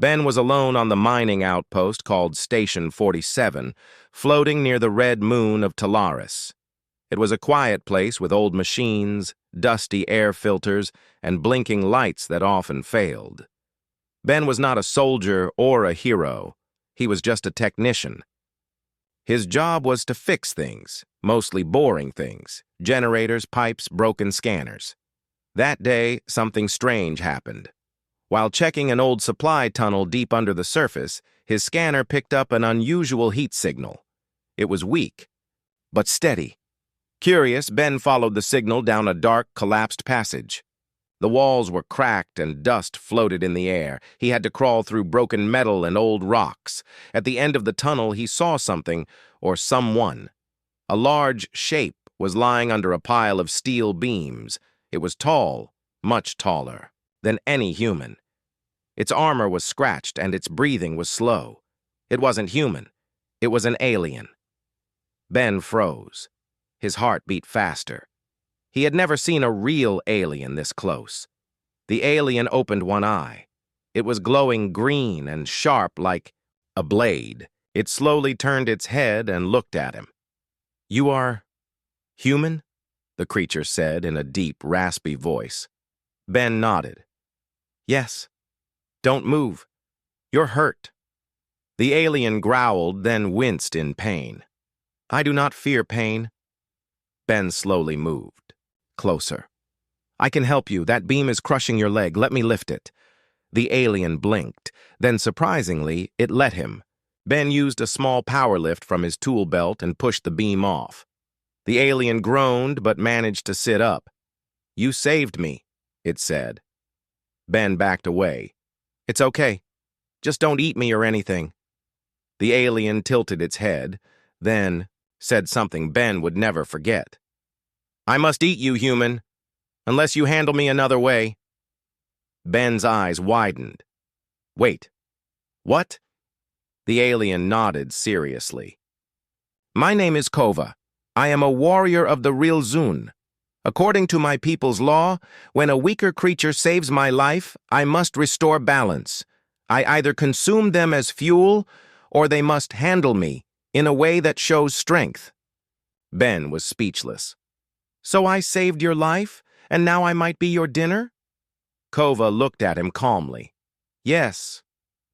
Ben was alone on the mining outpost called Station 47, floating near the red moon of Talaris. It was a quiet place with old machines, dusty air filters, and blinking lights that often failed. Ben was not a soldier or a hero. He was just a technician. His job was to fix things, mostly boring things, generators, pipes, broken scanners. That day, something strange happened. While checking an old supply tunnel deep under the surface, his scanner picked up an unusual heat signal. It was weak, but steady. Curious, Ben followed the signal down a dark, collapsed passage. The walls were cracked and dust floated in the air. He had to crawl through broken metal and old rocks. At the end of the tunnel, he saw something, or someone. A large shape was lying under a pile of steel beams. It was tall, much taller than any human. Its armor was scratched and its breathing was slow. It wasn't human. It was an alien. Ben froze. His heart beat faster. He had never seen a real alien this close. The alien opened one eye. It was glowing green and sharp like a blade. It slowly turned its head and looked at him. "You are human?" the creature said in a deep, raspy voice. Ben nodded. "Yes. Don't move. You're hurt." The alien growled, then winced in pain. "I do not fear pain." Ben slowly moved. Closer. "I can help you. That beam is crushing your leg. Let me lift it." The alien blinked. Then, surprisingly, it let him. Ben used a small power lift from his tool belt and pushed the beam off. The alien groaned but managed to sit up. "You saved me," it said. Ben backed away. "It's okay. Just don't eat me or anything." The alien tilted its head, then said something Ben would never forget. "I must eat you, human, unless you handle me another way." Ben's eyes widened. "Wait. What?" The alien nodded seriously. "My name is Kova. I am a warrior of the real Zun. According to my people's law, when a weaker creature saves my life, I must restore balance. I either consume them as fuel, or they must handle me in a way that shows strength." Ben was speechless. "So I saved your life, and now I might be your dinner?" Kova looked at him calmly. "Yes,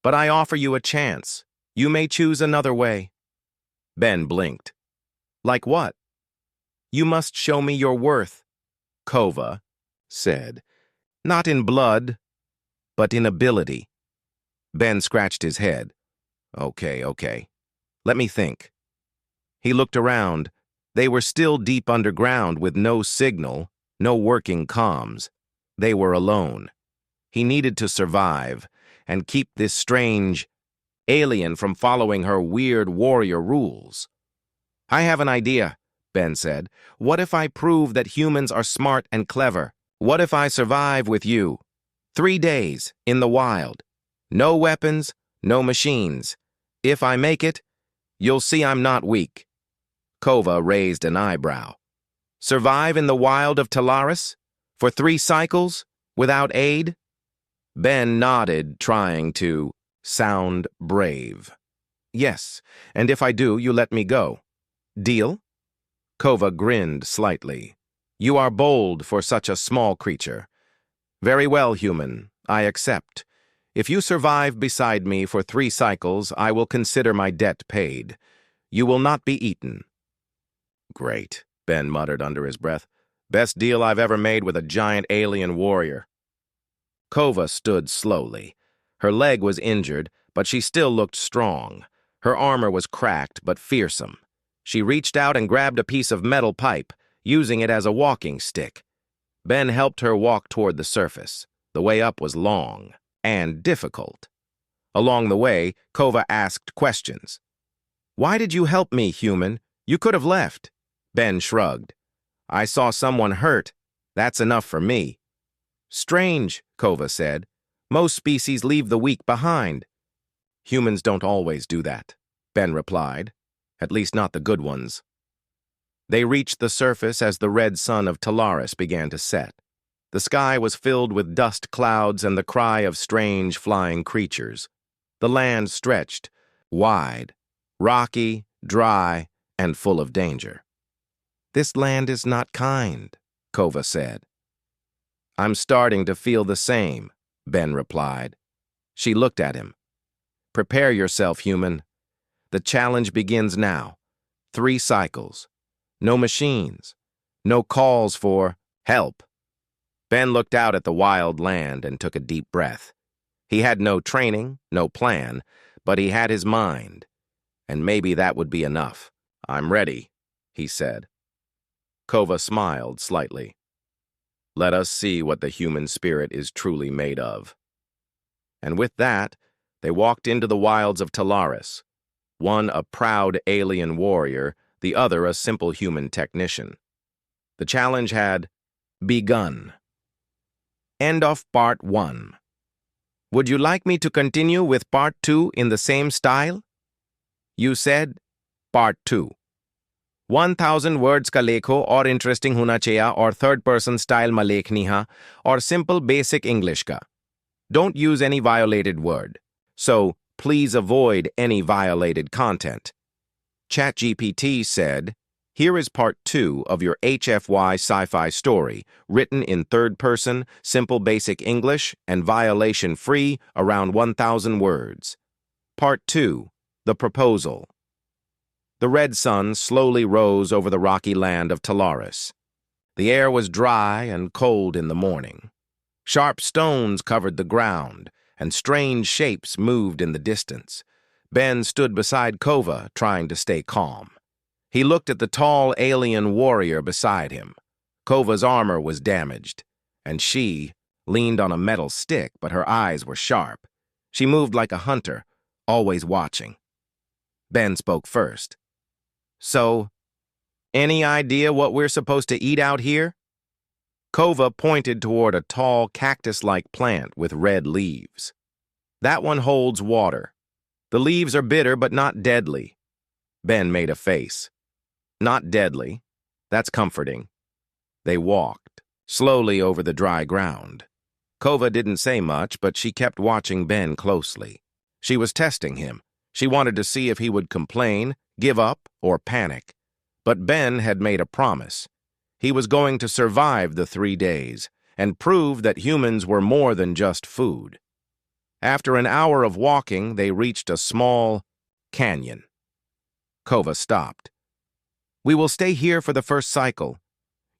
but I offer you a chance. You may choose another way." Ben blinked. "Like what?" "You must show me your worth," Kova said. "Not in blood, but in ability." Ben scratched his head. Okay. Let me think." He looked around. They were still deep underground with no signal, no working comms. They were alone. He needed to survive and keep this strange alien from following her weird warrior rules. "I have an idea," Ben said. "What if I prove that humans are smart and clever? What if I survive with you? 3 days in the wild. No weapons, no machines. If I make it, you'll see I'm not weak." Kova raised an eyebrow. "Survive in the wild of Talaris? For 3 cycles? Without aid?" Ben nodded, trying to sound brave. "Yes, and if I do, you let me go. Deal?" Kova grinned slightly. "You are bold for such a small creature." "Very well, human. I accept. If you survive beside me for 3 cycles, I will consider my debt paid. You will not be eaten." "Great," Ben muttered under his breath. "Best deal I've ever made with a giant alien warrior." Kova stood slowly. Her leg was injured, but she still looked strong. Her armor was cracked but fearsome. She reached out and grabbed a piece of metal pipe, using it as a walking stick. Ben helped her walk toward the surface. The way up was long and difficult. Along the way, Kova asked questions. "Why did you help me, human? You could have left." Ben shrugged. "I saw someone hurt. That's enough for me." "Strange," Kova said. "Most species leave the weak behind." "Humans don't always do that," Ben replied. "At least not the good ones." They reached the surface as the red sun of Talaris began to set. The sky was filled with dust clouds and the cry of strange flying creatures. The land stretched, wide, rocky, dry, and full of danger. "This land is not kind," Kova said. "I'm starting to feel the same," Ben replied. She looked at him. "Prepare yourself, human. The challenge begins now. 3 cycles. No machines. No calls for help." Ben looked out at the wild land and took a deep breath. He had no training, no plan, but he had his mind. And maybe that would be enough. "I'm ready," he said. Kova smiled slightly. "Let us see what the human spirit is truly made of." And with that, they walked into the wilds of Talaris, one a proud alien warrior, the other a simple human technician. The challenge had begun. End of Part 1. Would you like me to continue with Part 2 in the same style? You said Part 2. 1000 words का लेखो और interesting होना चाहिए और third person style में लेखनी है और simple basic English का. Don't use any violated word. So, please avoid any violated content. ChatGPT said, "Here is part 2 of your HFY Sci-Fi story, written in third person, simple basic English, and violation-free, around 1000 words. Part 2, The Proposal." The red sun slowly rose over the rocky land of Talaris. The air was dry and cold in the morning. Sharp stones covered the ground, and strange shapes moved in the distance. Ben stood beside Kova, trying to stay calm. He looked at the tall alien warrior beside him. Kova's armor was damaged, and she leaned on a metal stick, but her eyes were sharp. She moved like a hunter, always watching. Ben spoke first. "So, any idea what we're supposed to eat out here?" Kova pointed toward a tall cactus-like plant with red leaves. "That one holds water. The leaves are bitter but not deadly." Ben made a face. "Not deadly. That's comforting." They walked, slowly over the dry ground. Kova didn't say much, but she kept watching Ben closely. She was testing him. She wanted to see if he would complain, give up, or panic. But Ben had made a promise. He was going to survive the 3 days and prove that humans were more than just food. After an hour of walking, they reached a small canyon. Kova stopped. "We will stay here for the first cycle.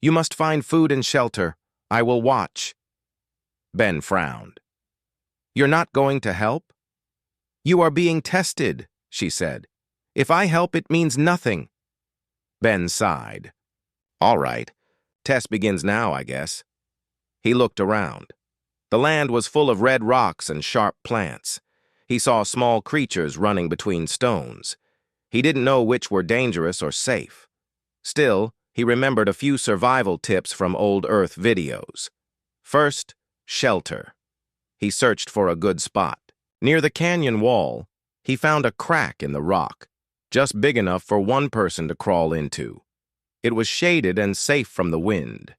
You must find food and shelter. I will watch." Ben frowned. "You're not going to help?" "You are being tested," she said. "If I help, it means nothing." Ben sighed. "All right. Test begins now, I guess." He looked around. The land was full of red rocks and sharp plants. He saw small creatures running between stones. He didn't know which were dangerous or safe. Still, he remembered a few survival tips from old Earth videos. First, shelter. He searched for a good spot. Near the canyon wall, he found a crack in the rock, just big enough for one person to crawl into. It was shaded and safe from the wind.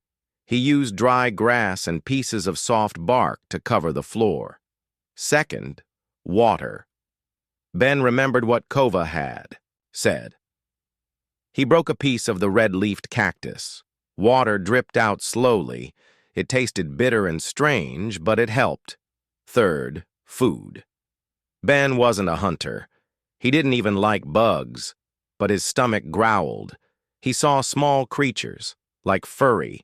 He used dry grass and pieces of soft bark to cover the floor. Second, water. Ben remembered what Kova had said. He broke a piece of the red-leafed cactus. Water dripped out slowly. It tasted bitter and strange, but it helped. Third, food. Ben wasn't a hunter. He didn't even like bugs, but his stomach growled. He saw small creatures, like furry,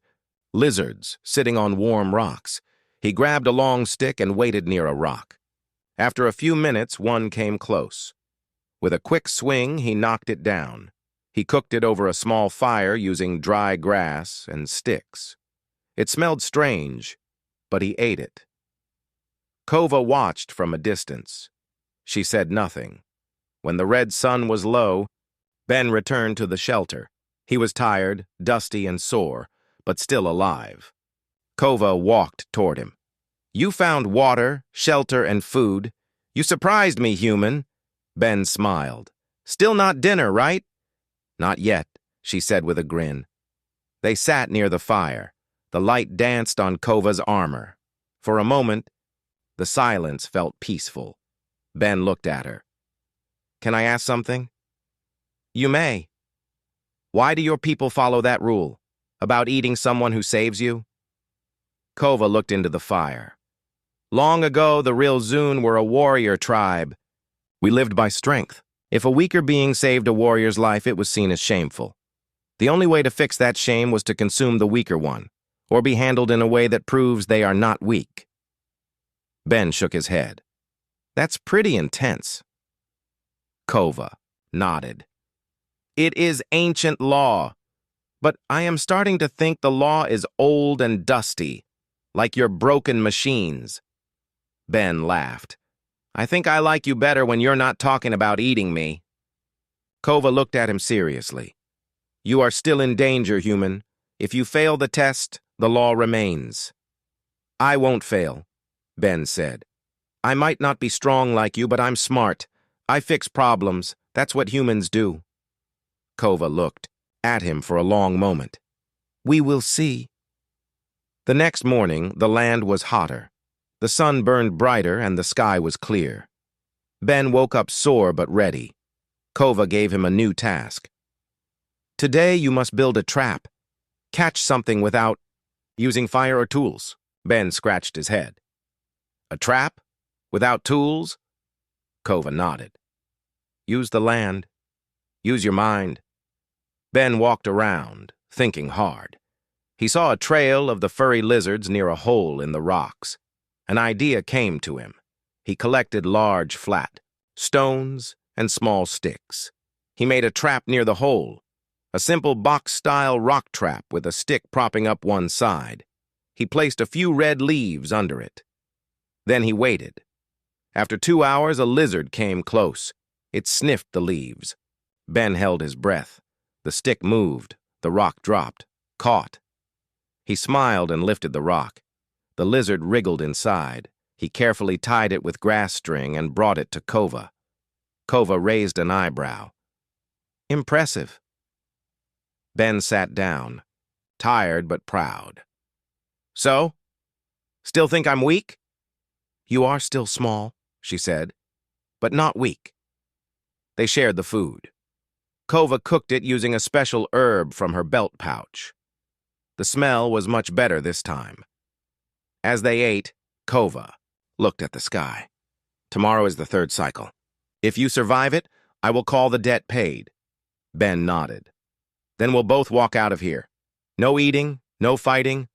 lizards sitting on warm rocks. He grabbed a long stick and waited near a rock. After a few minutes, one came close. With a quick swing, he knocked it down. He cooked it over a small fire using dry grass and sticks. It smelled strange, but he ate it. Kova watched from a distance. She said nothing. When the red sun was low, Ben returned to the shelter. He was tired, dusty, and sore, but still alive. Kova walked toward him. "You found water, shelter, and food. You surprised me, human." Ben smiled. "Still not dinner, right?" "Not yet," she said with a grin. They sat near the fire. The light danced on Kova's armor. For a moment, the silence felt peaceful. Ben looked at her. Can I ask something? You may. Why do your people follow that rule? About eating someone who saves you? Kova looked into the fire. Long ago, the real Zune were a warrior tribe. We lived by strength. If a weaker being saved a warrior's life, it was seen as shameful. The only way to fix that shame was to consume the weaker one, or be handled in a way that proves they are not weak. Ben shook his head. That's pretty intense. Kova nodded. It is ancient law, but I am starting to think the law is old and dusty, like your broken machines. Ben laughed. I think I like you better when you're not talking about eating me. Kova looked at him seriously. You are still in danger, human. If you fail the test, the law remains. I won't fail, Ben said. I might not be strong like you, but I'm smart. I fix problems. That's what humans do. Kova looked at him for a long moment. We will see. The next morning, the land was hotter. The sun burned brighter and the sky was clear. Ben woke up sore but ready. Kova gave him a new task. Today you must build a trap. Catch something without using fire or tools. Ben scratched his head. A trap? Without tools? Kova nodded. Use the land. Use your mind. Ben walked around, thinking hard. He saw a trail of the furry lizards near a hole in the rocks. An idea came to him. He collected large, flat stones and small sticks. He made a trap near the hole, a simple box-style rock trap with a stick propping up one side. He placed a few red leaves under it. Then he waited. After 2 hours, a lizard came close. It sniffed the leaves. Ben held his breath. The stick moved. The rock dropped. Caught. He smiled and lifted the rock. The lizard wriggled inside. He carefully tied it with grass string and brought it to Kova. Kova raised an eyebrow. Impressive. Ben sat down, tired but proud. So? Still think I'm weak? You are still small, she said, but not weak. They shared the food. Kova cooked it using a special herb from her belt pouch. The smell was much better this time. As they ate, Kova looked at the sky. Tomorrow is the third cycle. If you survive it, I will call the debt paid. Ben nodded. Then we'll both walk out of here. No eating, no fighting,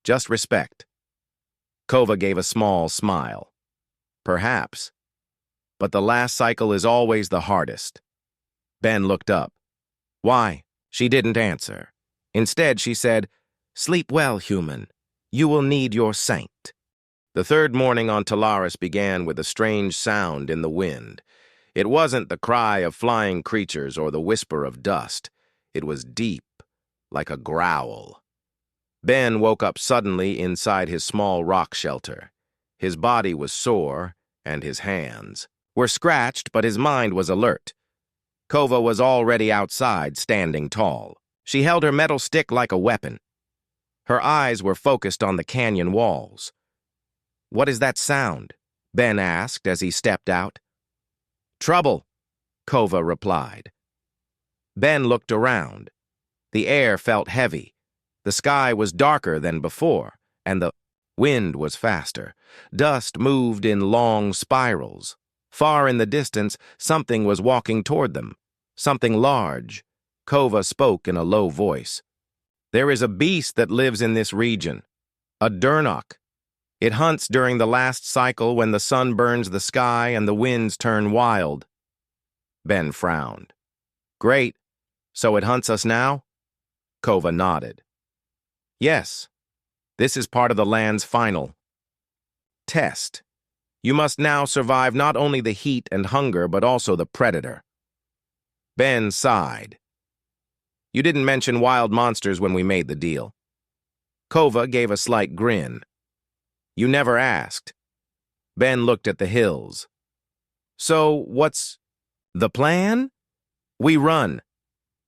just respect. Kova gave a small smile. Perhaps. But the last cycle is always the hardest. Ben looked up. Why? She didn't answer. Instead, she said, Sleep well, human. You will need your saint. The third morning on Talaris began with a strange sound in the wind. It wasn't the cry of flying creatures or the whisper of dust. It was deep, like a growl. Ben woke up suddenly inside his small rock shelter. His body was sore, and his hands were scratched, but his mind was alert. Kova was already outside, standing tall. She held her metal stick like a weapon. Her eyes were focused on the canyon walls. What is that sound? Ben asked as he stepped out. Trouble, Kova replied. Ben looked around. The air felt heavy. The sky was darker than before, and the wind was faster. Dust moved in long spirals. Far in the distance, something was walking toward them. Something large. Kova spoke in a low voice. There is a beast that lives in this region. A Durnok. It hunts during the last cycle when the sun burns the sky and the winds turn wild. Ben frowned. Great. So it hunts us now? Kova nodded. Yes. This is part of the land's final test. You must now survive not only the heat and hunger, but also the predator. Ben sighed. You didn't mention wild monsters when we made the deal. Kova gave a slight grin. You never asked. Ben looked at the hills. So, what's the plan? We run.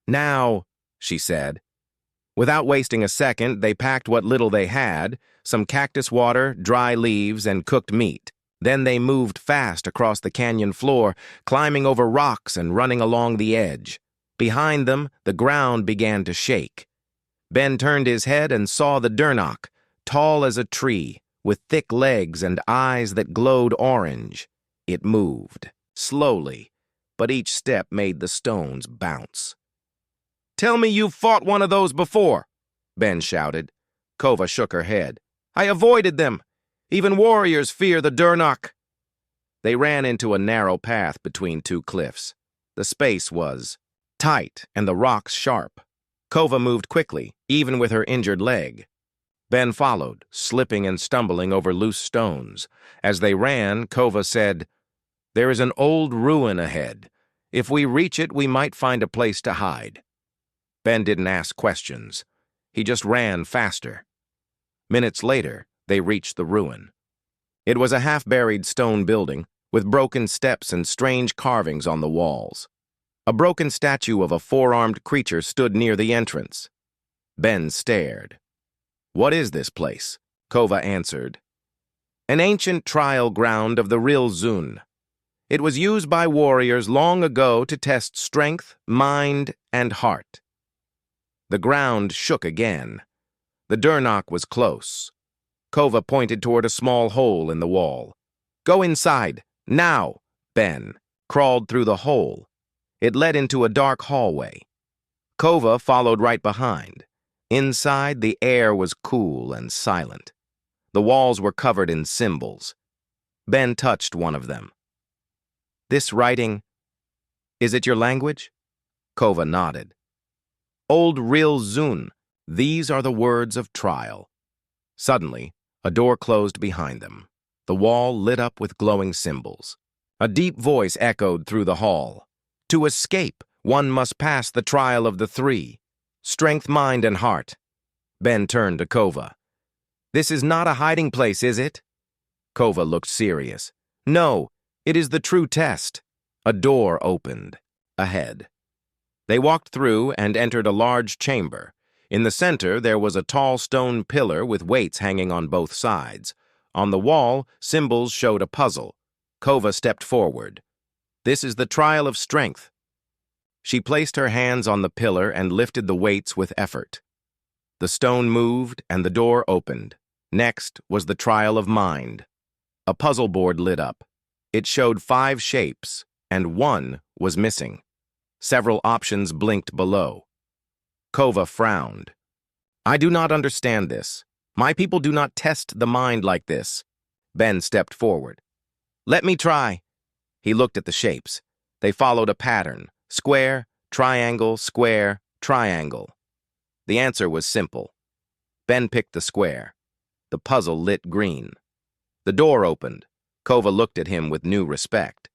Now, she said. Without wasting a second, they packed what little they had, some cactus water, dry leaves, and cooked meat. Then they moved fast across the canyon floor, climbing over rocks and running along the edge. Behind them, the ground began to shake. Ben turned his head and saw the Durnok, tall as a tree, with thick legs and eyes that glowed orange. It moved, slowly, but each step made the stones bounce. "Tell me you've fought one of those before," Ben shouted. Kova shook her head. "I avoided them. Even warriors fear the Durnok." They ran into a narrow path between two cliffs. The space was tight and the rocks sharp. Kova moved quickly, even with her injured leg. Ben followed, slipping and stumbling over loose stones. As they ran, Kova said, "There is an old ruin ahead. If we reach it, we might find a place to hide." Ben didn't ask questions. He just ran faster. Minutes later, they reached the ruin. It was a half-buried stone building with broken steps and strange carvings on the walls. A broken statue of a four-armed creature stood near the entrance. Ben stared. "What is this place?" Kova answered. "An ancient trial ground of the real Zun. It was used by warriors long ago to test strength, mind, and heart." The ground shook again. The Durnok was close. Kova pointed toward a small hole in the wall. "Go inside, now!" Ben crawled through the hole. It led into a dark hallway. Kova followed right behind. Inside, the air was cool and silent. The walls were covered in symbols. Ben touched one of them. "This writing, is it your language?" Kova nodded. "Old Real Zun, these are the words of trial." Suddenly, a door closed behind them. The wall lit up with glowing symbols. A deep voice echoed through the hall. "To escape, one must pass the trial of the three. Strength, mind, and heart." Ben turned to Kova. "This is not a hiding place, is it?" Kova looked serious. "No, it is the true test." A door opened ahead. They walked through and entered a large chamber. In the center, there was a tall stone pillar with weights hanging on both sides. On the wall, symbols showed a puzzle. Kova stepped forward. "This is the trial of strength." She placed her hands on the pillar and lifted the weights with effort. The stone moved and the door opened. Next was the trial of mind. A puzzle board lit up. It showed 5 shapes, and one was missing. Several options blinked below. Kova frowned. "I do not understand this. My people do not test the mind like this." Ben stepped forward. "Let me try." He looked at the shapes. They followed a pattern: square, triangle, square, triangle. The answer was simple. Ben picked the square. The puzzle lit green. The door opened. Kova looked at him with new respect.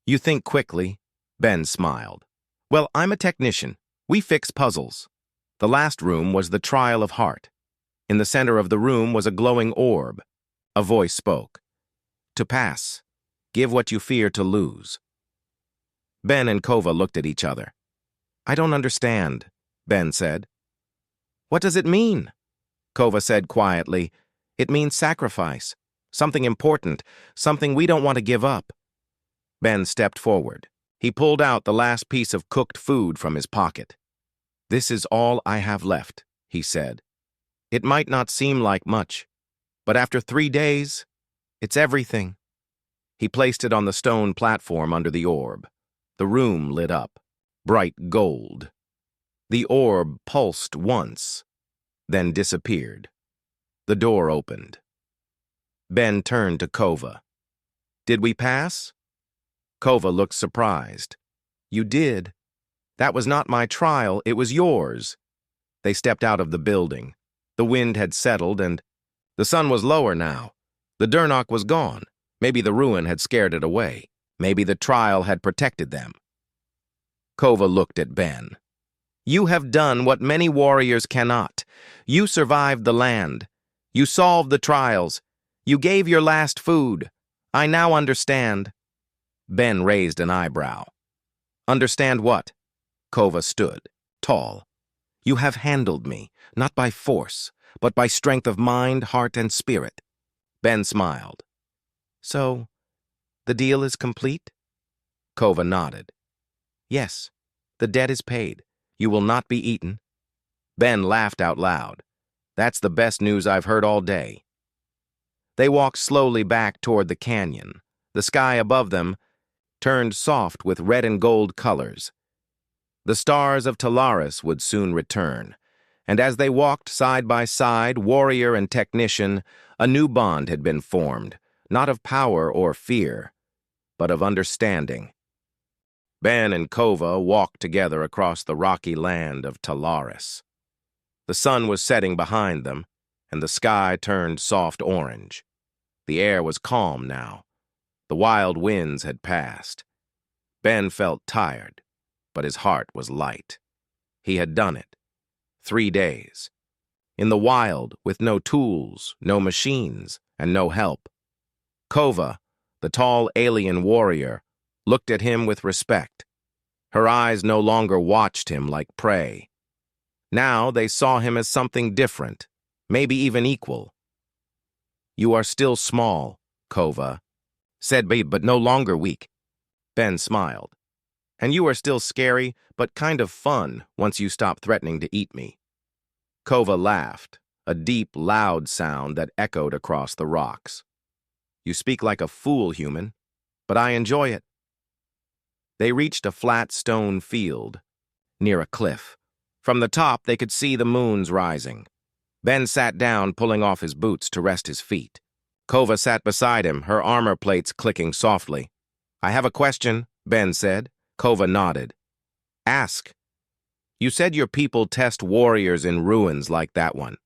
"You think quickly." Ben smiled. "Well, I'm a technician. We fix puzzles." The last room was the trial of heart. In the center of the room was a glowing orb. A voice spoke. "To pass, give what you fear to lose." Ben and Kova looked at each other. "I don't understand," Ben said. "What does it mean?" Kova said quietly. "It means sacrifice. Something important, something we don't want to give up." Ben stepped forward. He pulled out the last piece of cooked food from his pocket. "This is all I have left," he said. "It might not seem like much, but after 3 days, it's everything." He placed it on the stone platform under the orb. The room lit up, bright gold. The orb pulsed once, then disappeared. The door opened. Ben turned to Kova. "Did we pass?" Kova looked surprised. "You did. That was not my trial, it was yours." They stepped out of the building. The wind had settled and the sun was lower now. The Durnok was gone. Maybe the ruin had scared it away. Maybe the trial had protected them. Kova looked at Ben. "You have done what many warriors cannot. You survived the land. You solved the trials. You gave your last food. I now understand." Ben raised an eyebrow. "Understand what?" Kova stood, tall. "You have handled me, not by force, but by strength of mind, heart, and spirit." Ben smiled. So, the deal is complete? Kova nodded. Yes, the debt is paid. You will not be eaten. Ben laughed out loud. That's the best news I've heard all day. They walked slowly back toward the canyon. The sky above them turned soft with red and gold colors. The stars of Talaris would soon return, and as they walked side by side, warrior and technician, a new bond had been formed, not of power or fear, but of understanding. Ben and Kova walked together across the rocky land of Talaris. The sun was setting behind them, and the sky turned soft orange. The air was calm now. The wild winds had passed. Ben felt tired, but his heart was light. He had done it. 3 days. In the wild, with no tools, no machines, and no help. Kova, the tall alien warrior, looked at him with respect. Her eyes no longer watched him like prey. Now they saw him as something different, maybe even equal. You are still small, Kova, said Ben, but no longer weak. Ben smiled. And you are still scary, but kind of fun once you stop threatening to eat me. Kova laughed, a deep, loud sound that echoed across the rocks. You speak like a fool, human, but I enjoy it. They reached a flat stone field, near a cliff. From the top, they could see the moons rising. Ben sat down, pulling off his boots to rest his feet. Kova sat beside him, her armor plates clicking softly. I have a question, Ben said. Kova nodded. Ask. You said your people test warriors in ruins like that one.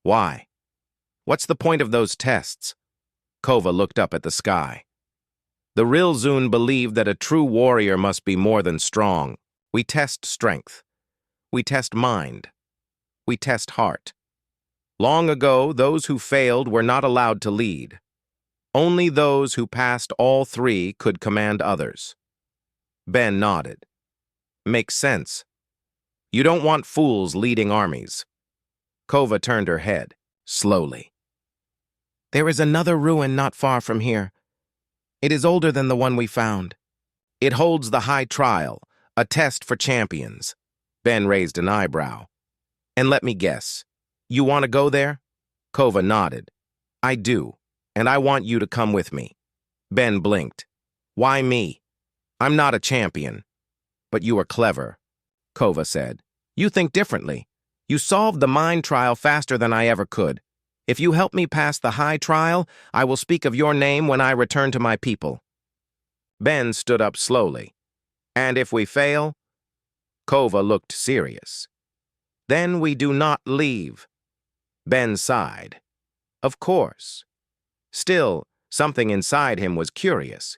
Why? What's the point of those tests? Kova looked up at the sky. The Rilzun believed that a true warrior must be more than strong. We test strength. We test mind. We test heart. Long ago, those who failed were not allowed to lead. Only those who passed all 3 could command others. Ben nodded. Makes sense. You don't want fools leading armies. Kova turned her head, slowly. There is another ruin not far from here. It is older than the one we found. It holds the high trial, a test for champions. Ben raised an eyebrow. And let me guess, you want to go there? Kova nodded. I do, and I want you to come with me. Ben blinked. Why me? I'm not a champion. But you are clever, Kova said. You think differently. You solved the mind trial faster than I ever could. If you help me pass the high trial, I will speak of your name when I return to my people. Ben stood up slowly. And if we fail? Kova looked serious. Then we do not leave. Ben sighed. Of course. Still, something inside him was curious.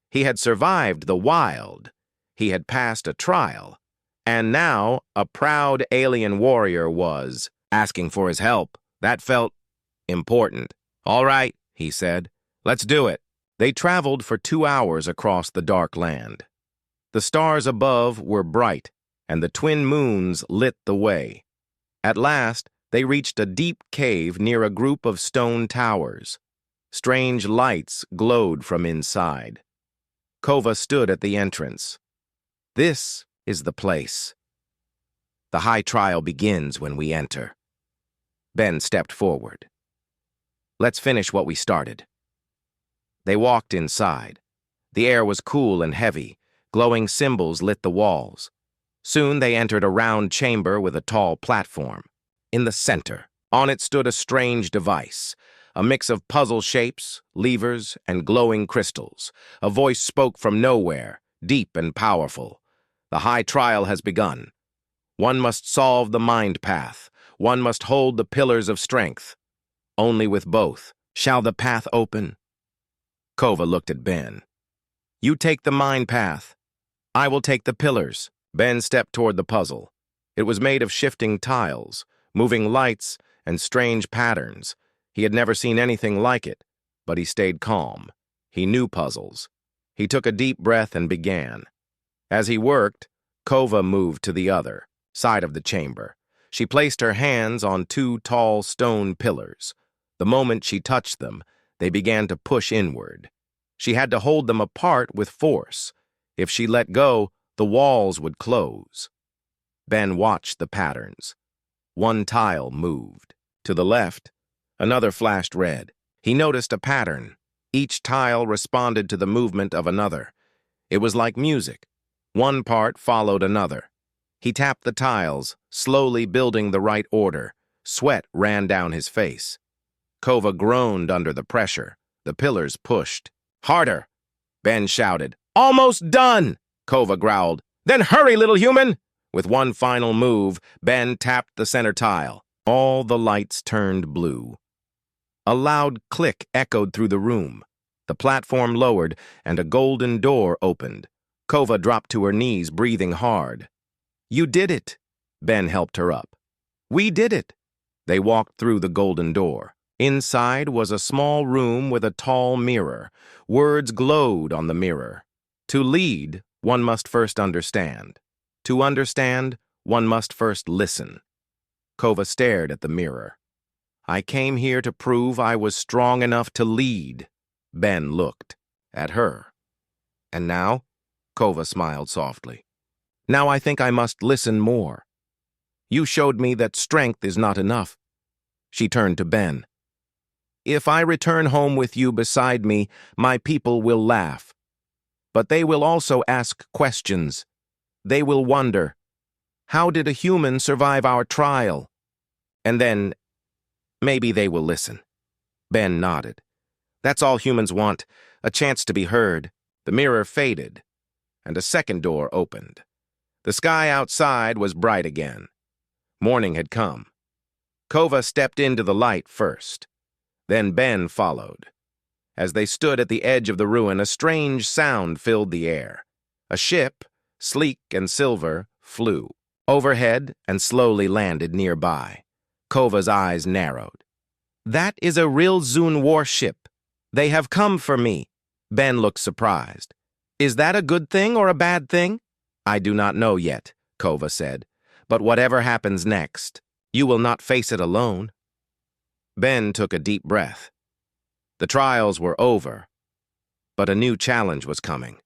He had survived the wild. He had passed a trial. And now, a proud alien warrior was asking for his help. That felt important. All right, he said. Let's do it. They traveled for 2 hours across the dark land. The stars above were bright, and the twin moons lit the way. At last, they reached a deep cave near a group of stone towers. Strange lights glowed from inside. Kova stood at the entrance. This is the place. The high trial begins when we enter. Ben stepped forward. Let's finish what we started. They walked inside. The air was cool and heavy. Glowing symbols lit the walls. Soon they entered a round chamber with a tall platform. In the center, on it stood a strange device, a mix of puzzle shapes, levers, and glowing crystals. A voice spoke from nowhere, deep and powerful. The high trial has begun. One must solve the mind path. One must hold the pillars of strength. Only with both shall the path open. Kova looked at Ben. You take the mind path. I will take the pillars. Ben stepped toward the puzzle. It was made of shifting tiles, moving lights, and strange patterns. He had never seen anything like it, but he stayed calm. He knew puzzles. He took a deep breath and began. As he worked, Kova moved to the other side of the chamber. She placed her hands on 2 tall stone pillars. The moment she touched them, They began to push inward. She had to hold them apart with force. If she let go, the walls would close. Ben watched the patterns. One tile moved. To the left, another flashed red. He noticed a pattern. Each tile responded to the movement of another. It was like music. One part followed another. He tapped the tiles, slowly building the right order. Sweat ran down his face. Kova groaned under the pressure. The pillars pushed. "Harder!" Ben shouted. "Almost done!" Kova growled. "Then hurry, little human!" With one final move, Ben tapped the center tile. All the lights turned blue. A loud click echoed through the room. The platform lowered, and a golden door opened. Kova dropped to her knees, breathing hard. "You did it!" Ben helped her up. "We did it!" They walked through the golden door. Inside was a small room with a tall mirror. Words glowed on the mirror. To lead, one must first understand. To understand, one must first listen. Kova stared at the mirror. "I came here to prove I was strong enough to lead." Ben looked at her. "And now?" Kova smiled softly. "Now I think I must listen more. You showed me that strength is not enough." She turned to Ben. "If I return home with you beside me, my people will laugh. But they will also ask questions. They will wonder, how did a human survive our trial? And then, maybe they will listen." Ben nodded. "That's all humans want, a chance to be heard." The mirror faded, and a second door opened. The sky outside was bright again. Morning had come. Kova stepped into the light first. Then Ben followed. As they stood at the edge of the ruin, a strange sound filled the air. A ship, sleek and silver, flew overhead and slowly landed nearby. Kova's eyes narrowed. "That is a Rilzun warship. They have come for me." Ben looked surprised. "Is that a good thing or a bad thing?" "I do not know yet," Kova said. "But whatever happens next, you will not face it alone." Ben took a deep breath. The trials were over, but a new challenge was coming,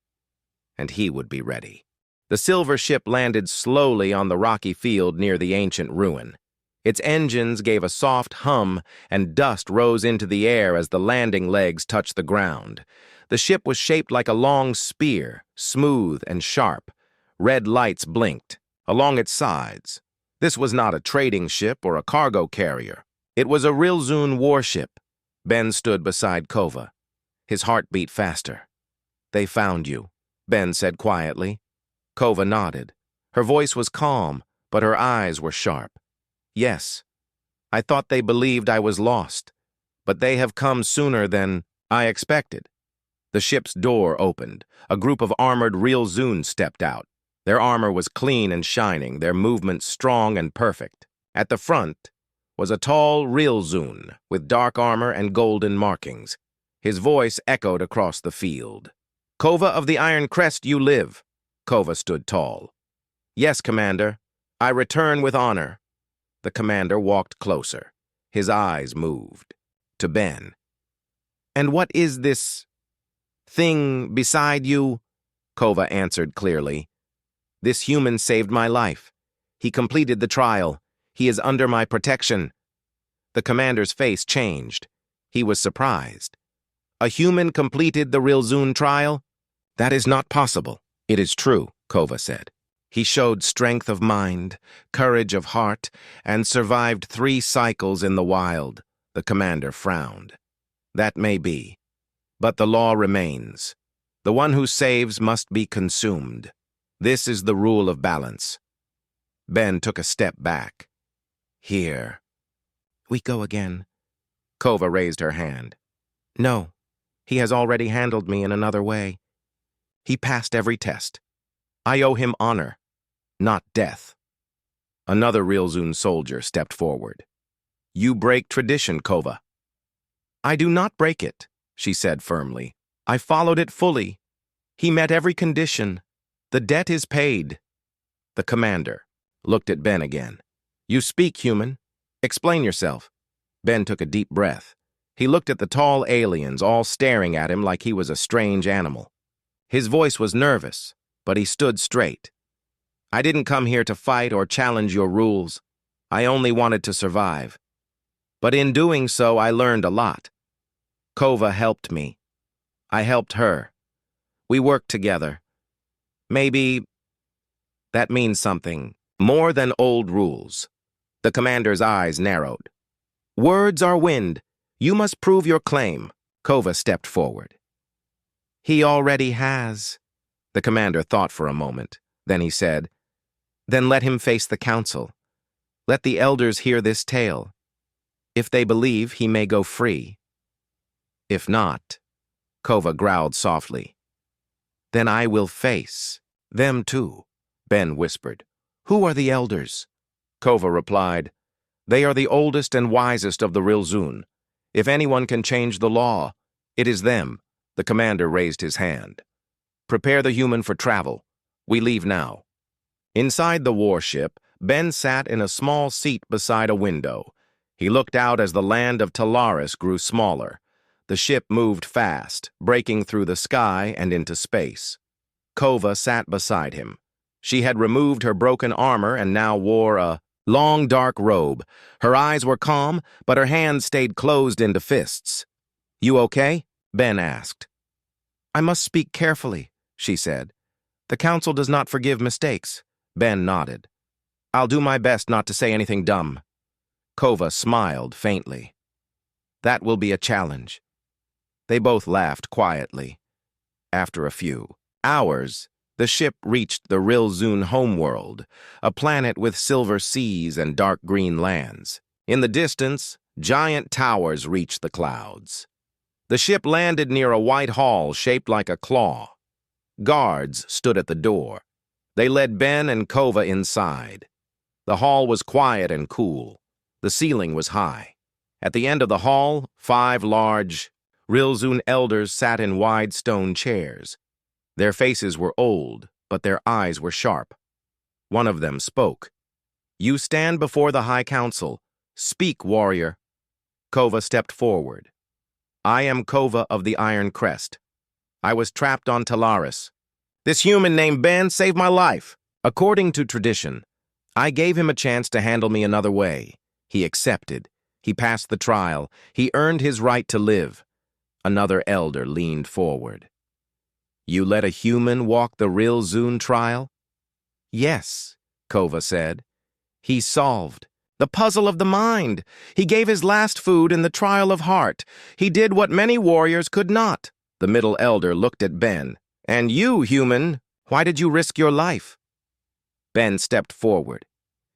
and he would be ready. The silver ship landed slowly on the rocky field near the ancient ruin. Its engines gave a soft hum, and dust rose into the air as the landing legs touched the ground. The ship was shaped like a long spear, smooth and sharp. Red lights blinked along its sides. This was not a trading ship or a cargo carrier. It was a Rilzun warship. Ben stood beside Kova. His heart beat faster. "They found you," Ben said quietly. Kova nodded. Her voice was calm, but her eyes were sharp. "Yes, I thought they believed I was lost, but they have come sooner than I expected." The ship's door opened. A group of armored Rilzun stepped out. Their armor was clean and shining, their movements strong and perfect. At the front was a tall Rilzun with dark armor and golden markings. His voice echoed across the field. "Kova of the Iron Crest, you live." Kova stood tall. "Yes, Commander. I return with honor." The commander walked closer. His eyes moved. To Ben. "And what is this thing beside you?" Kova answered clearly. "This human saved my life. He completed the trial. He is under my protection." The commander's face changed. He was surprised. "A human completed the Rilzun trial?" "That is not possible." "It is true," Kova said. "He showed strength of mind, courage of heart, and survived 3 cycles in the wild." The commander frowned. "That may be, but the law remains. The one who saves must be consumed. This is the rule of balance." Ben took a step back. "Here." "We go again." Kova raised her hand. "No, he has already handled me in another way. He passed every test. I owe him honor, not death." Another Rilzun soldier stepped forward. "You break tradition, Kova." "I do not break it," she said firmly. "I followed it fully. He met every condition. The debt is paid." The commander looked at Ben again. "You speak, human. Explain yourself." Ben took a deep breath. He looked at the tall aliens, all staring at him like he was a strange animal. His voice was nervous, but he stood straight. I didn't come here to fight or challenge your rules. I only wanted to survive. But in doing so, I learned a lot. Kova helped me. I helped her. We worked together. Maybe that means something more than old rules. The commander's eyes narrowed. Words are wind. You must prove your claim. Kova stepped forward. He already has. The commander thought for a moment. Then he said, Then let him face the council. Let the elders hear this tale. If they believe, he may go free. If not, Kova growled softly. Then I will face them too, Ben whispered. Who are the elders? Kova replied, They are the oldest and wisest of the Rilzun. If anyone can change the law, it is them. The commander raised his hand. Prepare the human for travel. We leave now. Inside the warship, Ben sat in a small seat beside a window. He looked out as the land of Talaris grew smaller. The ship moved fast, breaking through the sky and into space. Kova sat beside him. She had removed her broken armor and now wore a long, dark robe. Her eyes were calm, but her hands stayed closed into fists. You okay? Ben asked. I must speak carefully, she said. The council does not forgive mistakes. Ben nodded. I'll do my best not to say anything dumb. Kova smiled faintly. That will be a challenge. They both laughed quietly. After a few hours, the ship reached the Rilzun homeworld, a planet with silver seas and dark green lands. In the distance, giant towers reached the clouds. The ship landed near a white hall shaped like a claw. Guards stood at the door. They led Ben and Kova inside. The hall was quiet and cool. The ceiling was high. At the end of the hall, 5 large Rilzun elders sat in wide stone chairs. Their faces were old, but their eyes were sharp. One of them spoke. You stand before the High Council. Speak, warrior. Kova stepped forward. I am Kova of the Iron Crest. I was trapped on Talaris. This human named Ben saved my life. According to tradition, I gave him a chance to handle me another way. He accepted. He passed the trial. He earned his right to live. Another elder leaned forward. You let a human walk the Rilzun trial? Yes, Kova said. He solved the puzzle of the mind. He gave his last food in the trial of heart. He did what many warriors could not. The middle elder looked at Ben. And you, human, why did you risk your life? Ben stepped forward.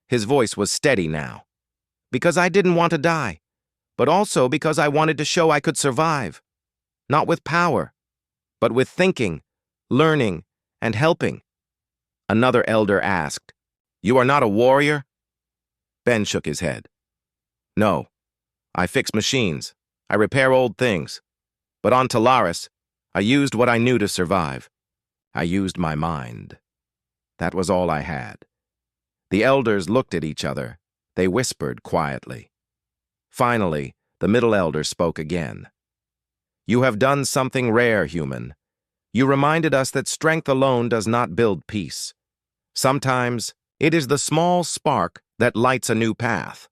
His voice was steady now. Because I didn't want to die, but also because I wanted to show I could survive. Not with power, but with thinking, learning, and helping. Another elder asked, You are not a warrior? Ben shook his head. No, I fix machines. I repair old things. But on Talaris, I used what I knew to survive. I used my mind. That was all I had. The elders looked at each other. They whispered quietly. Finally, the middle elder spoke again. You have done something rare, human. You reminded us that strength alone does not build peace. Sometimes, it is the small spark that lights a new path.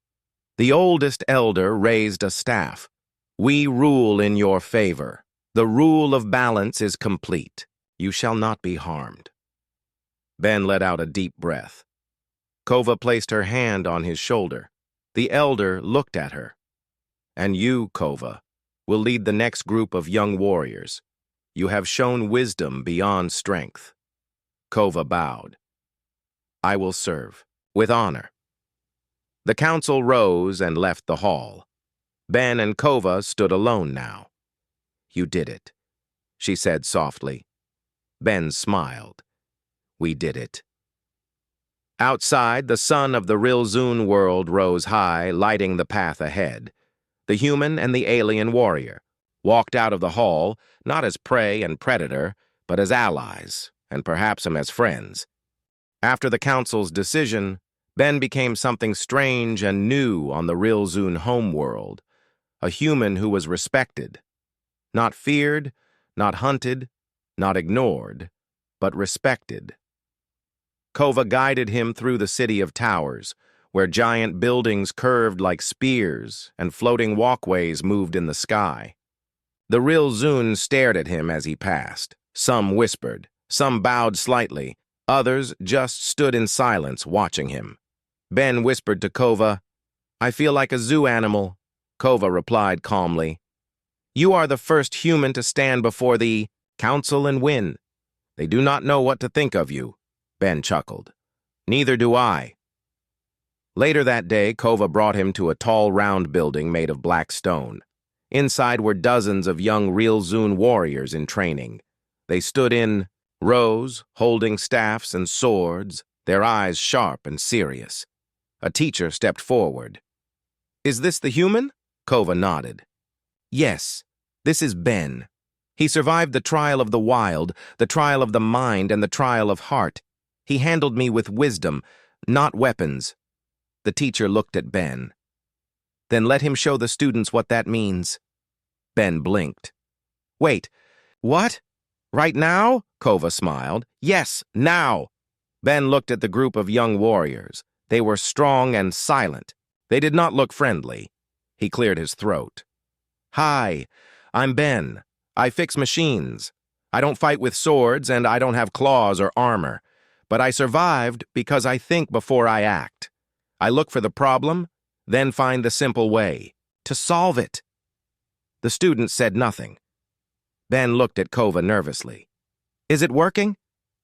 The oldest elder raised a staff. We rule in your favor. The rule of balance is complete. You shall not be harmed. Ben let out a deep breath. Kova placed her hand on his shoulder. The elder looked at her. And you, Kova, will lead the next group of young warriors. You have shown wisdom beyond strength. Kova bowed. I will serve, with honor. The council rose and left the hall. Ben and Kova stood alone now. You did it, she said softly. Ben smiled. We did it. Outside, the sun of the Rilzun world rose high, lighting the path ahead. The human and the alien warrior walked out of the hall, not as prey and predator, but as allies, and perhaps as friends. After the council's decision, Ben became something strange and new on the Rilzun homeworld, a human who was respected. Not feared, not hunted, not ignored, but respected. Kova guided him through the city of towers, where giant buildings curved like spears and floating walkways moved in the sky. The real Zun stared at him as he passed. Some whispered, some bowed slightly, others just stood in silence watching him. Ben whispered to Kova, "I feel like a zoo animal." Kova replied calmly, "You are the first human to stand before the council and win. They do not know what to think of you." Ben chuckled. "Neither do I." Later that day, Kova brought him to a tall, round building made of black stone. Inside were dozens of young real Zun warriors in training. They stood in rows, holding staffs and swords, their eyes sharp and serious. A teacher stepped forward. "Is this the human?" Kova nodded. "Yes, this is Ben. He survived the trial of the wild, the trial of the mind, and the trial of heart. He handled me with wisdom, not weapons." The teacher looked at Ben. "Then let him show the students what that means." Ben blinked. "Wait, what? Right now?" Kova smiled. "Yes, now." Ben looked at the group of young warriors. They were strong and silent. They did not look friendly. He cleared his throat. "Hi, I'm Ben. I fix machines. I don't fight with swords, and I don't have claws or armor. But I survived because I think before I act. I look for the problem, then find the simple way to solve it." The student said nothing. Ben looked at Kova nervously. "Is it working?"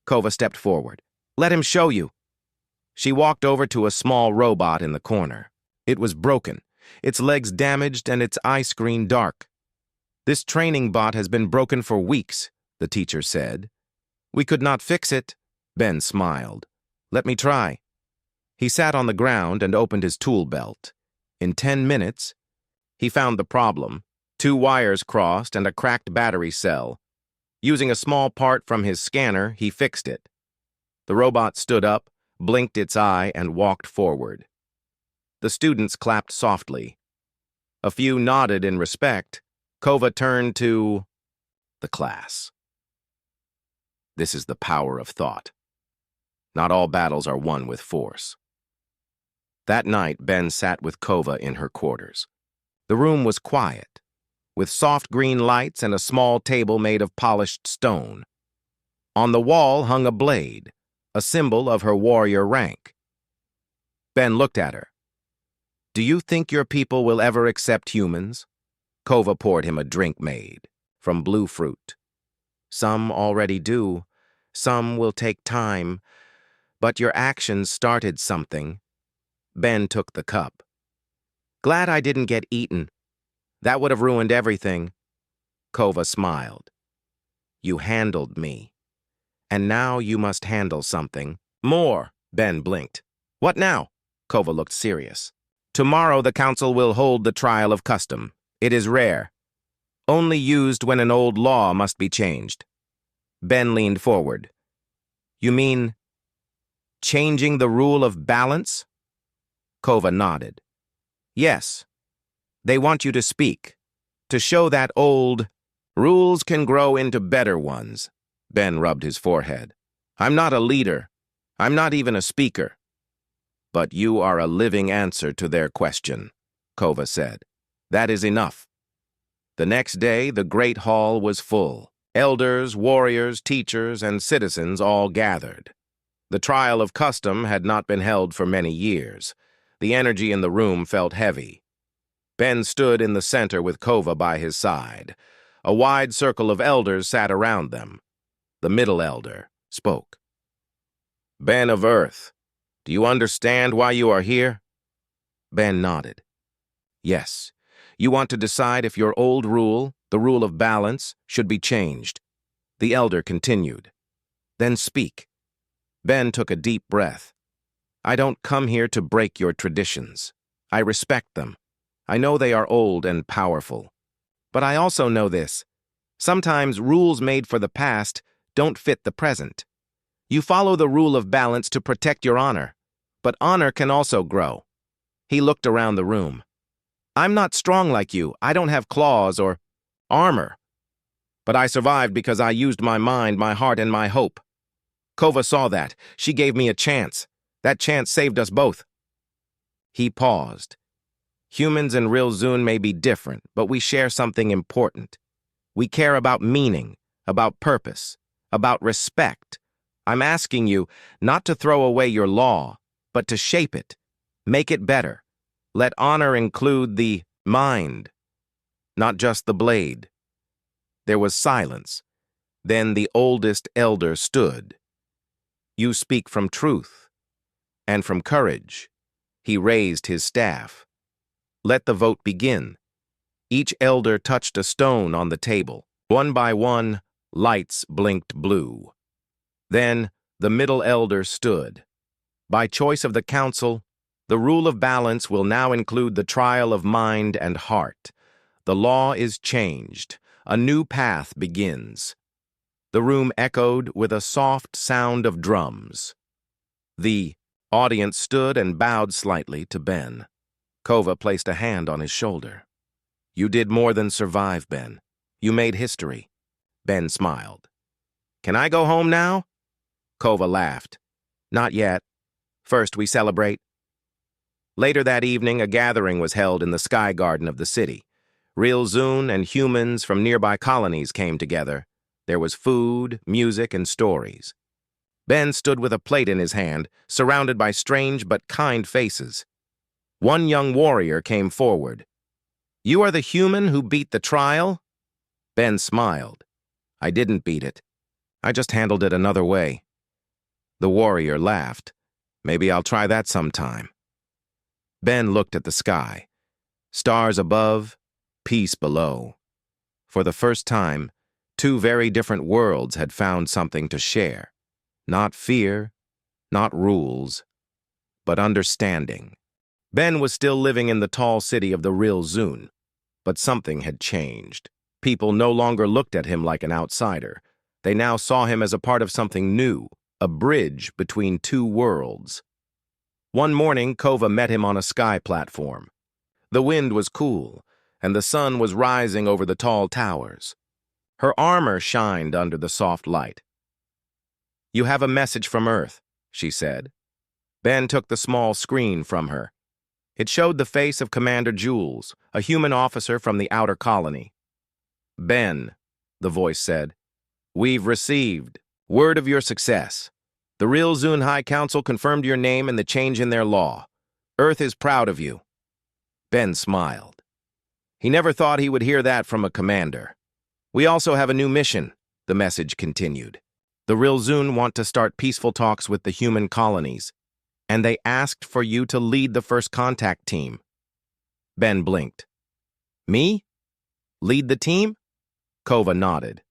Kova stepped forward. "Let him show you." She walked over to a small robot in the corner. It was broken, its legs damaged and its eye screen dark. "This training bot has been broken for weeks," the teacher said. "We could not fix it." Ben smiled. "Let me try." He sat on the ground and opened his tool belt. In 10 minutes, he found the problem: 2 wires crossed and a cracked battery cell. Using a small part from his scanner, he fixed it. The robot stood up, blinked its eye, and walked forward. The students clapped softly. A few nodded in respect. Kova turned to the class. This is the power of thought. Not all battles are won with force. That night, Ben sat with Kova in her quarters. The room was quiet, with soft green lights and a small table made of polished stone. On the wall hung a blade, a symbol of her warrior rank. Ben looked at her. "Do you think your people will ever accept humans?" Kova poured him a drink made from blue fruit. "Some already do. Some will take time. But your actions started something." Ben took the cup. "Glad I didn't get eaten. That would have ruined everything." Kova smiled. "You handled me. And now you must handle something more." Ben blinked. "What now?" Kova looked serious. "Tomorrow the council will hold the trial of custom. It is rare. Only used when an old law must be changed." Ben leaned forward. "You mean changing the rule of balance?" Kova nodded. "Yes. They want you to speak, to show that old rules can grow into better ones." Ben rubbed his forehead. "I'm not a leader. I'm not even a speaker. But you are a living answer to their question," Kova said. "That is enough." The next day, the great hall was full. Elders, warriors, teachers, and citizens all gathered. The trial of custom had not been held for many years. The energy in the room felt heavy. Ben stood in the center with Kova by his side. A wide circle of elders sat around them. The middle elder spoke. "Ben of Earth, do you understand why you are here?" Ben nodded. "Yes. You want to decide if your old rule, the rule of balance, should be changed." The elder continued. "Then speak." Ben took a deep breath. "I don't come here to break your traditions. I respect them. I know they are old and powerful. But I also know this. Sometimes rules made for the past don't fit the present. You follow the rule of balance to protect your honor, but honor can also grow." He looked around the room. I'm not strong like you. I don't have claws or armor. But I survived because I used my mind, my heart, and my hope. Kova saw that. She gave me a chance. That chance saved us both." He paused. "Humans and Rilzun may be different, but we share something important. We care about meaning, about purpose, about respect. I'm asking you not to throw away your law, but to shape it, make it better. Let honor include the mind, not just the blade." There was silence. Then the oldest elder stood. "You speak from truth and from courage." He raised his staff. "Let the vote begin." Each elder touched a stone on the table. One by one, lights blinked blue. Then the middle elder stood. "By choice of the council, the rule of balance will now include the trial of mind and heart. The law is changed. A new path begins." The room echoed with a soft sound of drums. The audience stood and bowed slightly to Ben. Kova placed a hand on his shoulder. "You did more than survive, Ben. You made history." Ben smiled. "Can I go home now?" Kova laughed. "Not yet. First, we celebrate." Later that evening, a gathering was held in the sky garden of the city. Rilzun and humans from nearby colonies came together. There was food, music, and stories. Ben stood with a plate in his hand, surrounded by strange but kind faces. One young warrior came forward. "You are the human who beat the trial?" Ben smiled. "I didn't beat it. I just handled it another way." The warrior laughed. "Maybe I'll try that sometime." Ben looked at the sky. Stars above, peace below. For the first time, two very different worlds had found something to share. Not fear, not rules, but understanding. Ben was still living in the tall city of the Rilzun, but something had changed. People no longer looked at him like an outsider. They now saw him as a part of something new, a bridge between two worlds. One morning, Kova met him on a sky platform. The wind was cool, and the sun was rising over the tall towers. Her armor shined under the soft light. "You have a message from Earth," she said. Ben took the small screen from her. It showed the face of Commander Jules, a human officer from the outer colony. "Ben," the voice said, "we've received word of your success. The Rilzun High Council confirmed your name and the change in their law. Earth is proud of you." Ben smiled. He never thought he would hear that from a commander. "We also have a new mission," the message continued. "The Rilzun want to start peaceful talks with the human colonies, and they asked for you to lead the first contact team." Ben blinked. "Me? Lead the team?" Kova nodded.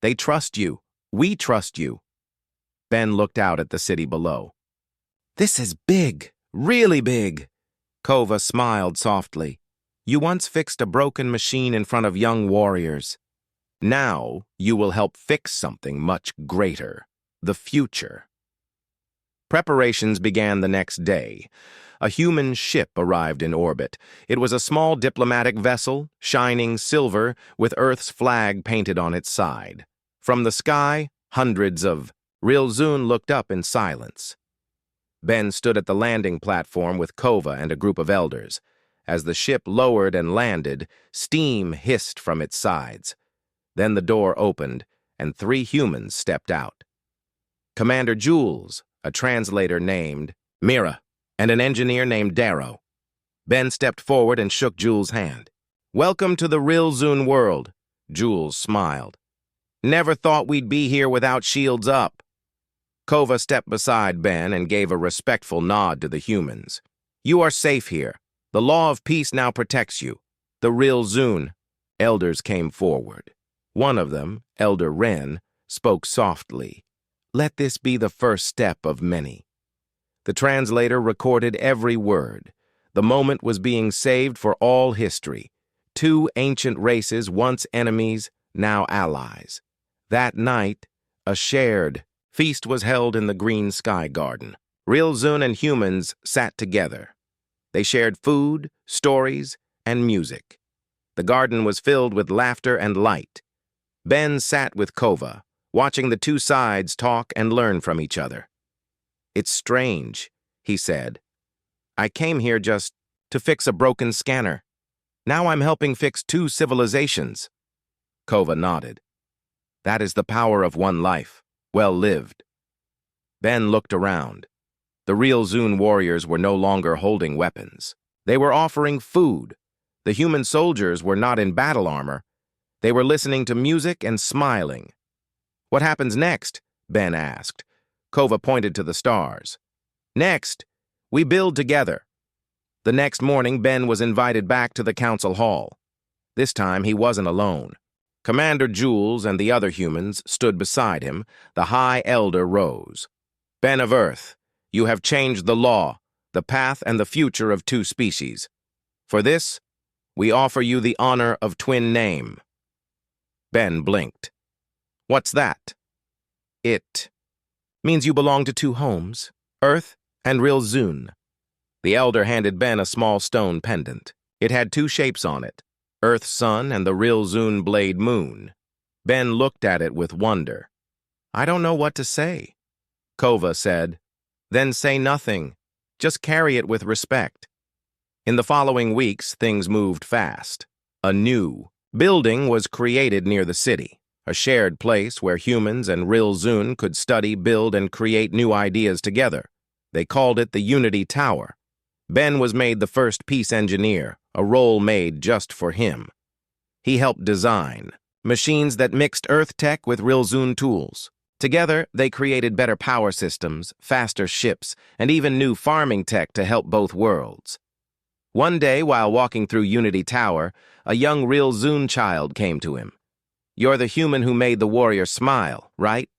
"They trust you. We trust you." Ben looked out at the city below. "This is big, really big." Kova smiled softly. "You once fixed a broken machine in front of young warriors. Now you will help fix something much greater, the future." Preparations began the next day. A human ship arrived in orbit. It was a small diplomatic vessel, shining silver, with Earth's flag painted on its side. From the sky, hundreds of Rilzun looked up in silence. Ben stood at the landing platform with Kova and a group of elders. As the ship lowered and landed, steam hissed from its sides. Then the door opened, and 3 humans stepped out. Commander Jules, a translator named Mira, and an engineer named Darrow. Ben stepped forward and shook Jules' hand. "Welcome to the Rilzun world," Jules smiled. "Never thought we'd be here without shields up." Kova stepped beside Ben and gave a respectful nod to the humans. "You are safe here. The law of peace now protects you. The Rilzun." Elders came forward. One of them, Elder Wren, spoke softly. "Let this be the first step of many." The translator recorded every word. The moment was being saved for all history. 2 ancient races, once enemies, now allies. That night, a shared feast was held in the green sky garden. Rilzun and humans sat together. They shared food, stories, and music. The garden was filled with laughter and light. Ben sat with Kova, watching the two sides talk and learn from each other. "It's strange," he said. "I came here just to fix a broken scanner. Now I'm helping fix two civilizations." Kova nodded. "That is the power of one life, well lived." Ben looked around. The real Zune warriors were no longer holding weapons. They were offering food. The human soldiers were not in battle armor. They were listening to music and smiling. "What happens next?" Ben asked. Kova pointed to the stars. "Next, we build together." The next morning, Ben was invited back to the council hall. This time, he wasn't alone. Commander Jules and the other humans stood beside him. The High Elder rose. "Ben of Earth, you have changed the law, the path and the future of two species. For this, we offer you the honor of twin name." Ben blinked. "What's that?" "It means you belong to two homes, Earth and Real Zune." The elder handed Ben a small stone pendant. It had two shapes on it, Earth's sun and the Real Zune blade moon. Ben looked at it with wonder. "I don't know what to say." Kova said, "Then say nothing. Just carry it with respect." In the following weeks, things moved fast. A new building was created near the city, a shared place where humans and Real Zune could study, build, and create new ideas together. They called it the Unity Tower. Ben was made the first peace engineer, a role made just for him. He helped design machines that mixed Earth tech with Real Zune tools. Together, they created better power systems, faster ships, and even new farming tech to help both worlds. One day, while walking through Unity Tower, a young Real Zune child came to him. "You're the human who made the warrior smile, right?"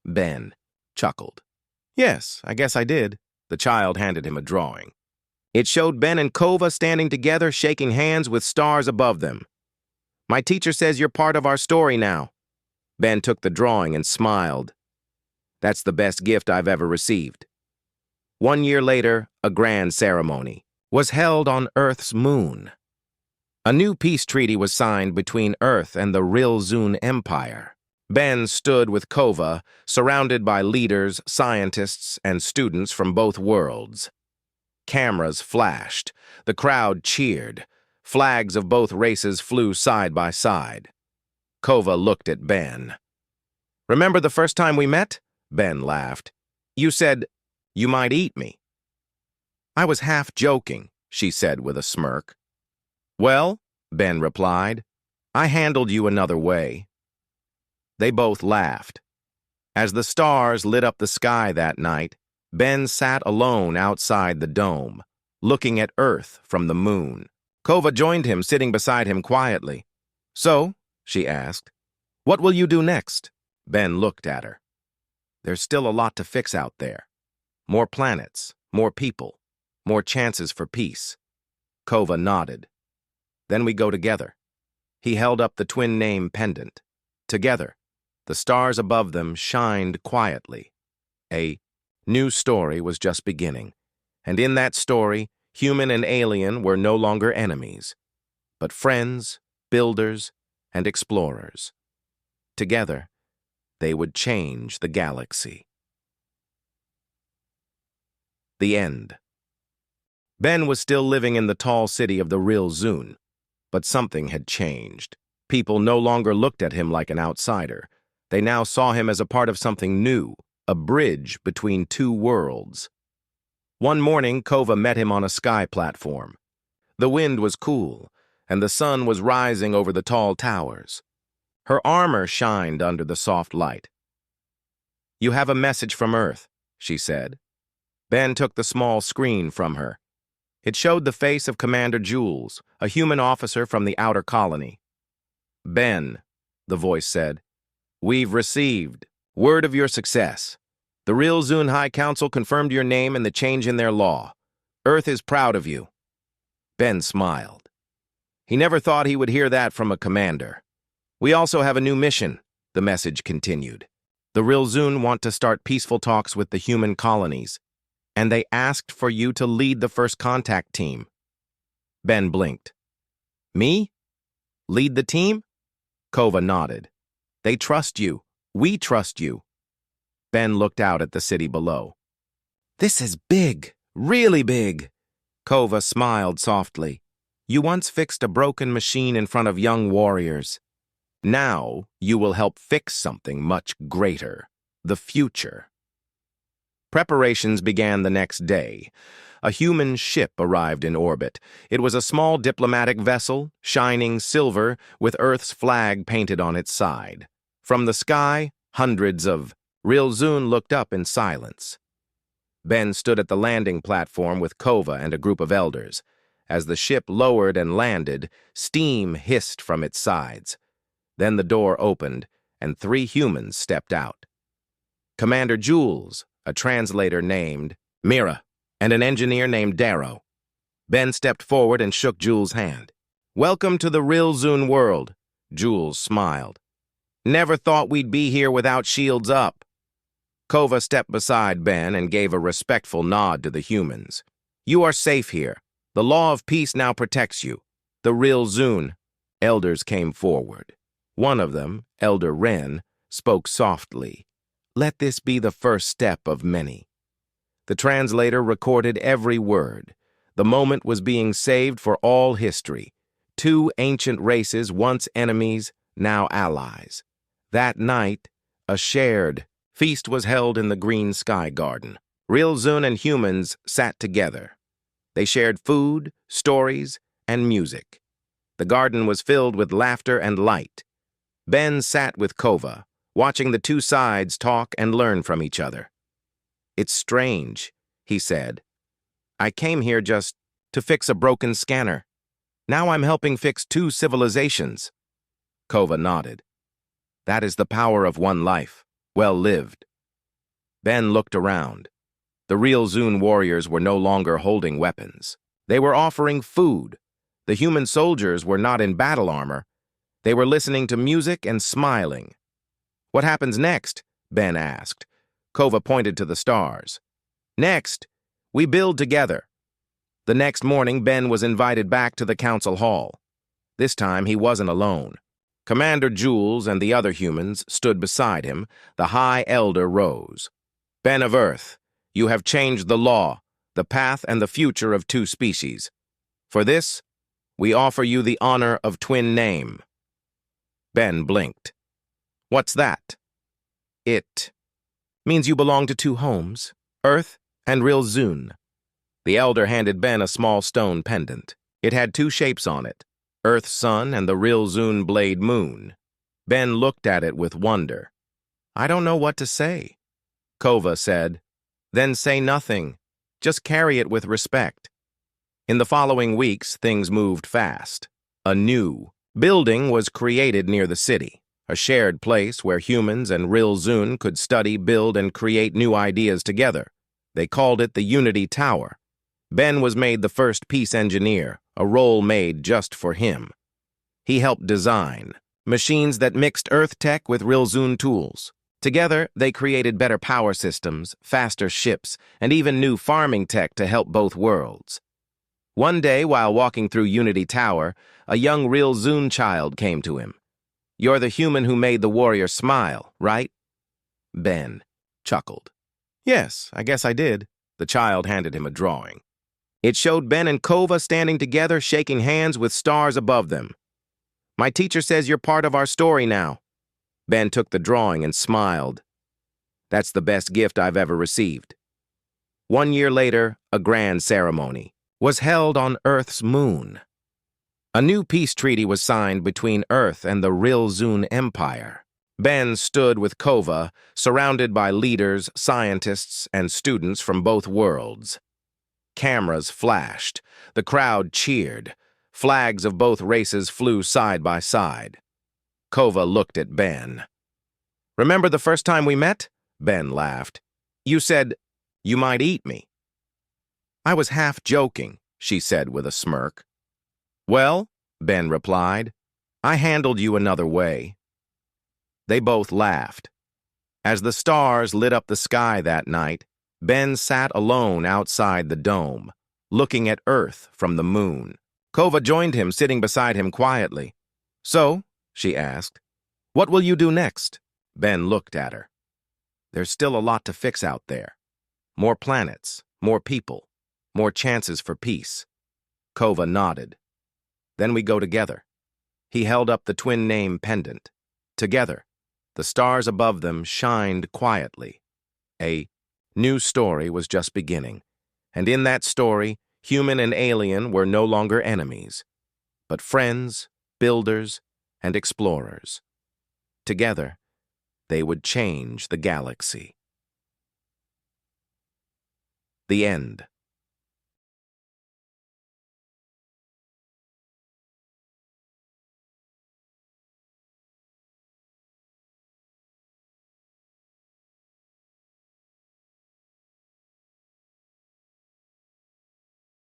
Ben chuckled. "Yes, I guess I did." The child handed him a drawing. It showed Ben and Kova standing together, shaking hands with stars above them. "My teacher says you're part of our story now." Ben took the drawing and smiled. "That's the best gift I've ever received." 1 year later, a grand ceremony was held on Earth's moon. A new peace treaty was signed between Earth and the Real Zune Empire. Ben stood with Kova, surrounded by leaders, scientists, and students from both worlds. Cameras flashed. The crowd cheered. Flags of both races flew side by side. Kova looked at Ben. "Remember the first time we met?" Ben laughed. "You said you might eat me." "I was half joking," she said with a smirk. "Well," Ben replied, "I handled you another way." They both laughed. As the stars lit up the sky that night, Ben sat alone outside the dome, looking at Earth from the moon. Kova joined him, sitting beside him quietly. "So," she asked, "what will you do next?" Ben looked at her. "There's still a lot to fix out there. More planets, more people, more chances for peace." Kova nodded. "Then we go together." He held up the twin name pendant. Together, the stars above them shined quietly. A new story was just beginning, and in that story, human and alien were no longer enemies, but friends, builders, and explorers. Together, they would change the galaxy. The end. Ben was still living in the tall city of the Real Zune, but something had changed. People no longer looked at him like an outsider. They now saw him as a part of something new, a bridge between two worlds. One morning, Kova met him on a sky platform. The wind was cool, and the sun was rising over the tall towers. Her armor shined under the soft light. "You have a message from Earth," she said. Ben took the small screen from her. It showed the face of Commander Jules, a human officer from the outer colony. "Ben," the voice said, "we've received word of your success. The Real Zune High Council confirmed your name and the change in their law. Earth is proud of you." Ben smiled. He never thought he would hear that from a commander. "We also have a new mission," the message continued. "The Real Zune want to start peaceful talks with the human colonies, and they asked for you to lead the first contact team." Ben blinked. Me? Lead the team? Kova nodded. They trust you. We trust you. Ben looked out at the city below. This is big, really big. Kova smiled softly. You once fixed a broken machine in front of young warriors. Now you will help fix something much greater, the future. Preparations began the next day. A human ship arrived in orbit. It was a small diplomatic vessel, shining silver, with Earth's flag painted on its side. From the sky, hundreds of Rilzun looked up in silence. Ben stood at the landing platform with Kova and a group of elders. As the ship lowered and landed, steam hissed from its sides. Then the door opened, and 3 humans stepped out. Commander Jules, a translator named Mira, and an engineer named Darrow. Ben stepped forward and shook Jules' hand. Welcome to the Rilzun world, Jules smiled. Never thought we'd be here without shields up. Kova stepped beside Ben and gave a respectful nod to the humans. You are safe here. The law of peace now protects you. The Rilzun. Elders came forward. One of them, Elder Wren, spoke softly. Let this be the first step of many. The translator recorded every word. The moment was being saved for all history. 2 ancient races, once enemies, now allies. That night, a shared feast was held in the Green Sky Garden. Rilzun and humans sat together. They shared food, stories, and music. The garden was filled with laughter and light. Ben sat with Kova, watching the 2 sides talk and learn from each other. It's strange, he said. I came here just to fix a broken scanner. Now I'm helping fix 2 civilizations. Kova nodded. That is the power of one life, well lived. Ben looked around. The Rilzun warriors were no longer holding weapons. They were offering food. The human soldiers were not in battle armor. They were listening to music and smiling. What happens next? Ben asked. Kova pointed to the stars. Next, we build together. The next morning, Ben was invited back to the council hall. This time, he wasn't alone. Commander Jules and the other humans stood beside him. The High Elder rose. Ben of Earth, you have changed the law, the path and the future of 2 species. For this, we offer you the honor of twin name. Ben blinked. What's that? It means you belong to 2 homes, Earth and Rilzun. The elder handed Ben a small stone pendant. It had 2 shapes on it, Earth's sun and the Rilzun blade moon. Ben looked at it with wonder. I don't know what to say. Kova said, then say nothing. Just carry it with respect. In the following weeks, things moved fast. A new building was created near the city, a shared place where humans and Rilzun could study, build, and create new ideas together. They called it the Unity Tower. Ben was made the first peace engineer, a role made just for him. He helped design machines that mixed Earth tech with Rilzun tools. Together, they created better power systems, faster ships, and even new farming tech to help both worlds. One day, while walking through Unity Tower, a young Rilzun child came to him. You're the human who made the warrior smile, right? Ben chuckled. Yes, I guess I did. The child handed him a drawing. It showed Ben and Kova standing together, shaking hands with stars above them. My teacher says you're part of our story now. Ben took the drawing and smiled. That's the best gift I've ever received. 1 year later, a grand ceremony was held on Earth's moon. A new peace treaty was signed between Earth and the Rilzun Empire. Ben stood with Kova, surrounded by leaders, scientists, and students from both worlds. Cameras flashed. The crowd cheered. Flags of both races flew side by side. Kova looked at Ben. Remember the first time we met? Ben laughed. You said, you might eat me. I was half joking, she said with a smirk. Well, Ben replied, I handled you another way. They both laughed. As the stars lit up the sky that night, Ben sat alone outside the dome, looking at Earth from the moon. Kova joined him, sitting beside him quietly. "So," she asked, "what will you do next?" Ben looked at her. "There's still a lot to fix out there. More planets, more people, more chances for peace." Kova nodded. "Then we go together." He held up the twin name pendant. Together, the stars above them shined quietly. A new story was just beginning, and in that story, human and alien were no longer enemies, but friends, builders, and explorers. Together, they would change the galaxy. The end.